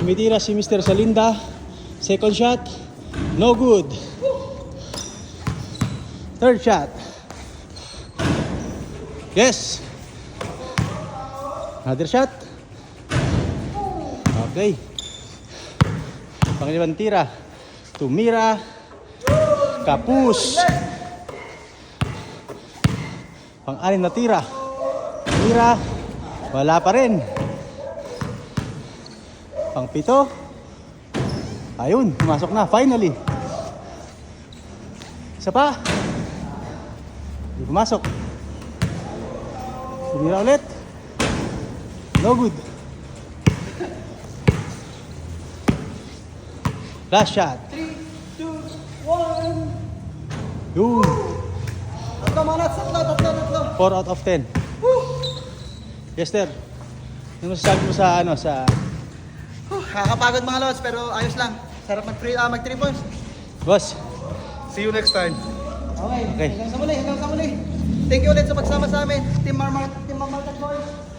Tumitira si Mr. Salinda. Second shot. No good. Third shot. Yes. Another shot. Okay. Pangalawang tira. Tumira. Kapus. Pang-anim na tira. Tira. Wala pa rin. Pang-pito. Ayun, pumasok na. Finally. Isa pa. Hindi pumasok. Tumira ulit. No good. Last shot. 3, 2, 1. Yun. Tatlo mga lods, tatlo. 4 out of 10. Yes, sir. Ano masasabi mo sa ano sa Nakakapagod mga lods, pero ayos lang. Sarap mag 3 points. boss? See you next time. Okay. Okay. Hanggang sa muli. Thank you ulit sa pagsama sa amin. Team Marmarket Boys.